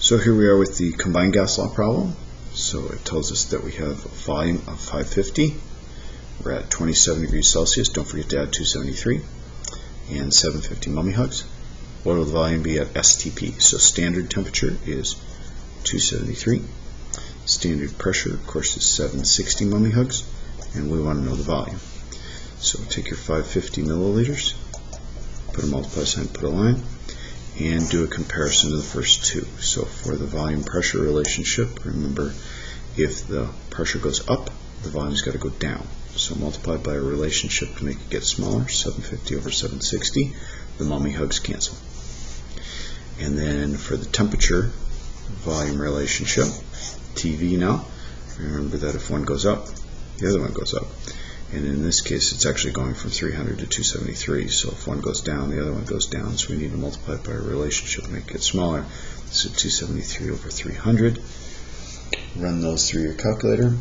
So here we are with the combined gas law problem. So it tells us that we have a volume of 550. We're at 27 degrees Celsius. Don't forget to add 273 and 750 mummy hugs. What will the volume be at STP? So standard temperature is 273. Standard pressure, of course, is 760 mummy hugs, and we want to know the volume. So take your 550 milliliters, put a multiply sign, put a line, and do a comparison to the first two. So for the volume pressure relationship, remember, if the pressure goes up, the volume's got to go down. So multiply by a relationship to make it get smaller, 750 over 760, the mummy hugs cancel. And then for the temperature volume relationship, TV now, remember that if one goes up, the other one goes up. And in this case, it's actually going from 300 to 273. So if one goes down, the other one goes down. So we need to multiply by a relationship to make it smaller. So 273 over 300. Run those through your calculator,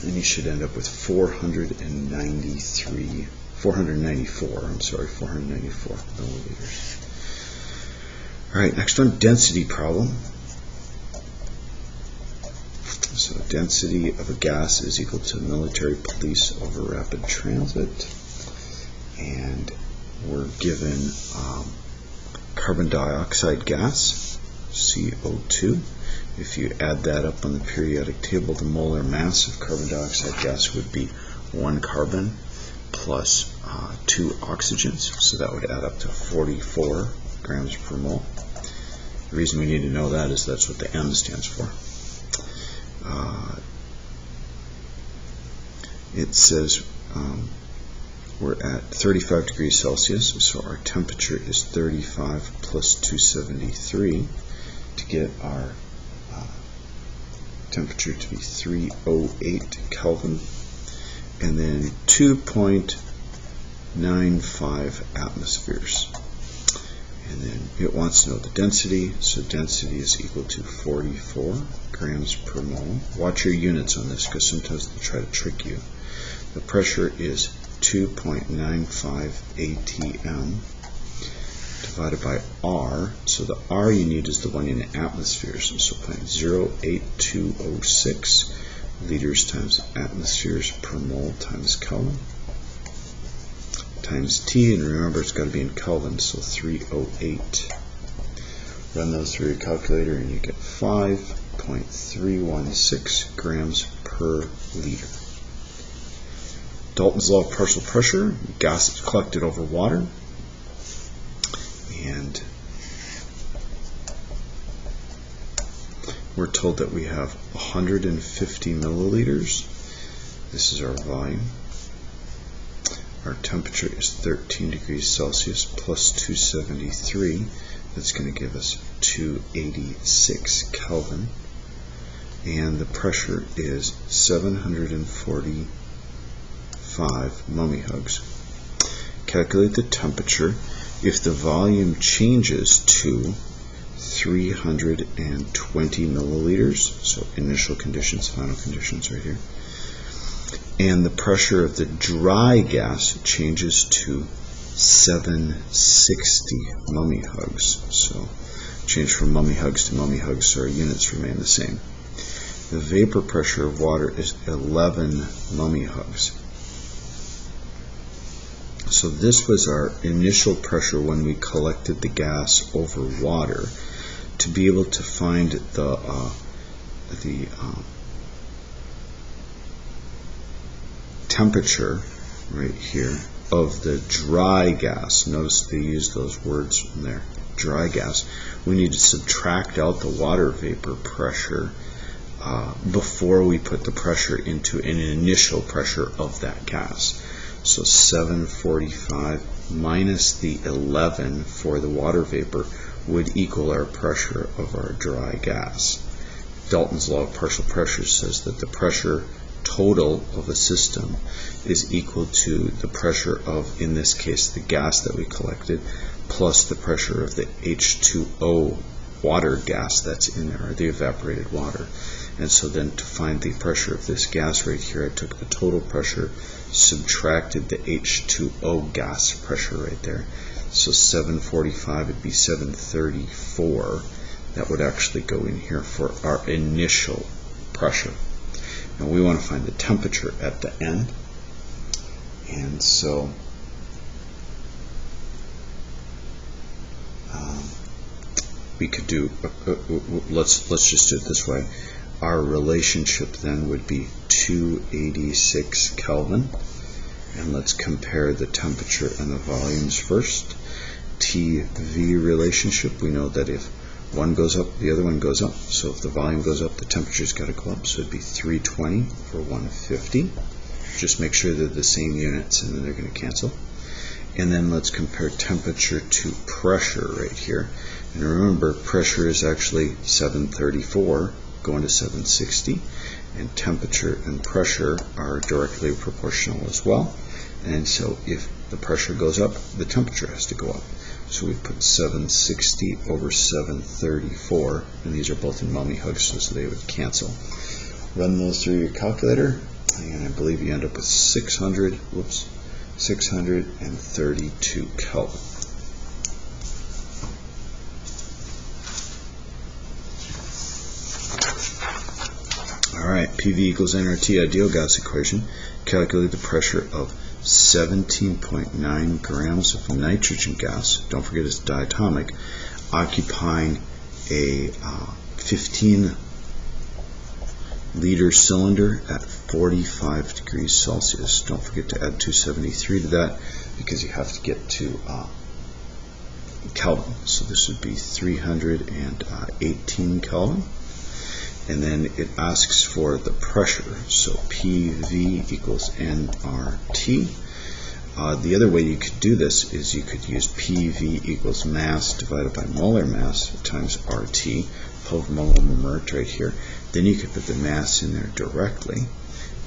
and you should end up with 494 milliliters. All right, next one, density problem. So density of a gas is equal to military police over rapid transit, and we're given carbon dioxide gas, CO2. If you add that up on the periodic table, the molar mass of carbon dioxide gas would be 1 carbon plus 2 oxygens, so that would add up to 44 grams per mole. The reason we need to know that is that's what the M stands for. It says we're at 35 degrees Celsius, so our temperature is 35 plus 273 to get our temperature to be 308 Kelvin, and then 2.95 atmospheres. And then it wants to know the density, so density is equal to 44 grams per mole. Watch your units on this because sometimes they'll try to trick you. The pressure is 2.95 atm divided by R. So the R you need is the one in atmospheres. So 0.08206 liters times atmospheres per mole times Kelvin times T, and remember it's got to be in Kelvin, so 308. Run those through your calculator and you get 5.316 grams per liter. Dalton's law of partial pressure, gas is collected over water, and we're told that we have 150 milliliters. This is our volume. Our temperature is 13 degrees Celsius plus 273. That's going to give us 286 Kelvin. And the pressure is 745 mummy hugs. Calculate the temperature if the volume changes to 320 milliliters. So initial conditions, final conditions right here. And the pressure of the dry gas changes to 760 mummy hugs. So change from mummy hugs to mummy hugs, so our units remain the same. The vapor pressure of water is 11 mummy hugs. So this was our initial pressure when we collected the gas over water. To be able to find the temperature right here of the dry gas, notice they use those words in there, dry gas, we need to subtract out the water vapor pressure before we put the pressure into an initial pressure of that gas. So 745 minus the 11 for the water vapor would equal our pressure of our dry gas. Dalton's law of partial pressure says that the pressure total of a system is equal to the pressure of, in this case, the gas that we collected, plus the pressure of the H2O water gas that's in there, or the evaporated water. And so then to find the pressure of this gas right here, I took the total pressure, subtracted the H2O gas pressure right there. So 745 would be 734 that would actually go in here for our initial pressure. Now we want to find the temperature at the end, and so we could do, let's just do it this way. Our relationship then would be 286 Kelvin, and let's compare the temperature and the volumes first. TV relationship, we know that if one goes up, the other one goes up. So if the volume goes up, the temperature's got to go up. So it'd be 320 for 150. Just make sure they're the same units, and then they're going to cancel. And then let's compare temperature to pressure right here. And remember, pressure is actually 734 going to 760, and temperature and pressure are directly proportional as well. And so if the pressure goes up, the temperature has to go up. So we put 760 over 734, and these are both in mummy hugs, so they would cancel. Run those through your calculator, and I believe you end up with 632 Kelvin. Alright, PV equals nRT ideal gas equation. Calculate the pressure of 17.9 grams of nitrogen gas, don't forget it's diatomic, occupying a 15 liter cylinder at 45 degrees Celsius. Don't forget to add 273 to that, because you have to get to Kelvin. So this would be 318 Kelvin. And then it asks for the pressure, so PV equals nRT. The other way you could do this is you could use PV equals mass divided by molar mass times RT, molar mass right here. Then you could put the mass in there directly,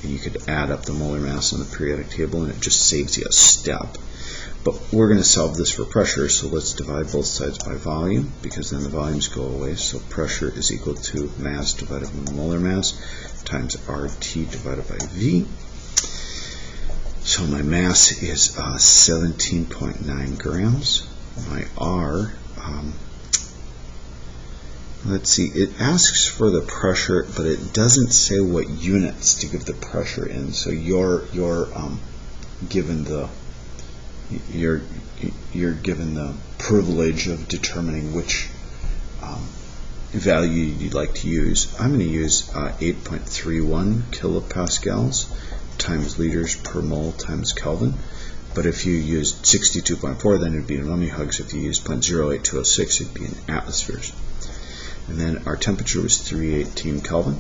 and you could add up the molar mass on the periodic table, and it just saves you a step. But we're going to solve this for pressure, so let's divide both sides by volume, because then the volumes go away. So pressure is equal to mass divided by molar mass times RT divided by V. So my mass is 17.9 grams. My R, let's see, it asks for the pressure, but it doesn't say what units to give the pressure in. So you're given the privilege of determining which value you'd like to use. I'm going to use 8.31 kilopascals times liters per mole times Kelvin. But if you used 62.4, then it would be in mummy hugs. If you used 0.08206, it'd be in atmospheres. And then our temperature was 318 Kelvin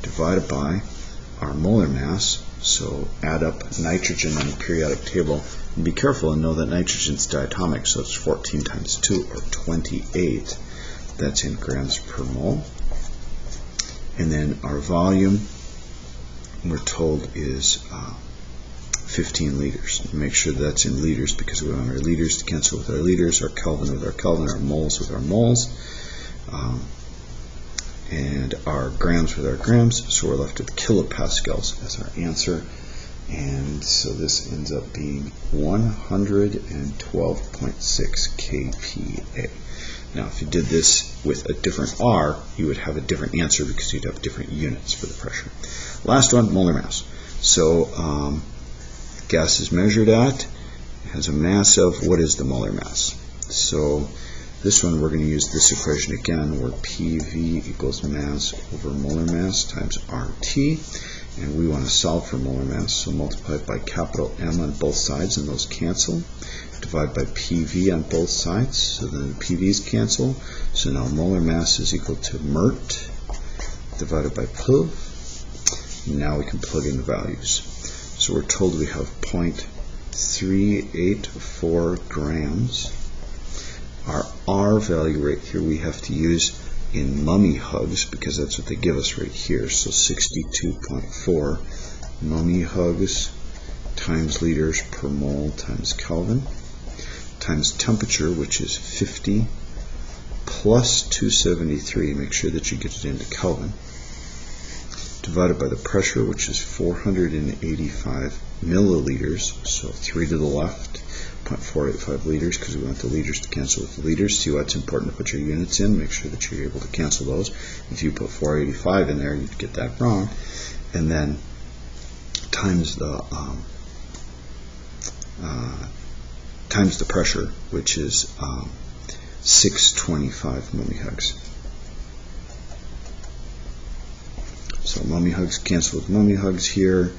divided by our molar mass. So add up nitrogen on the periodic table, and be careful and know that nitrogen is diatomic, so it's 14 times 2 or 28. That's in grams per mole. And then our volume, we're told, is 15 liters. Make sure that's in liters, because we want our liters to cancel with our liters, our Kelvin with our Kelvin, our moles with our moles, and our grams with our grams. So we're left with kilopascals as our answer. And so this ends up being 112.6 kPa. Now, if you did this with a different R, you would have a different answer, because you'd have different units for the pressure. Last one, molar mass. So gas is measured at, has a mass of, what is the molar mass? So this one, we're going to use this equation again, where PV equals mass over molar mass times RT. And we want to solve for molar mass, so multiply it by capital M on both sides, and those cancel. Divide by PV on both sides, so then the PV's cancel. So now molar mass is equal to MERT divided by PV. Now we can plug in the values. So we're told we have 0.384 grams. Our R value right here we have to use in mummy hugs, because that's what they give us right here. So 62.4 mummy hugs times liters per mole times Kelvin times temperature, which is 50, plus 273, make sure that you get it into Kelvin, divided by the pressure, which is 485 milliliters, so 3 to the left, 0.485 liters because we want the liters to cancel with the liters. See why it's important to put your units in. Make sure that you're able to cancel those. If you put 485 in there, you'd get that wrong. And then times the pressure, which is 625 millihugs. So millihugs cancel with millihugs here.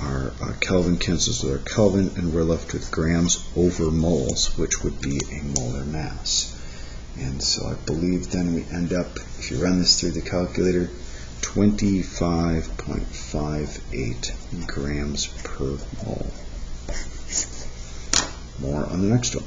Our Kelvin cancels with our Kelvin, and we're left with grams over moles, which would be a molar mass. And so I believe then we end up, if you run this through the calculator, 25.58 grams per mole. More on the next one.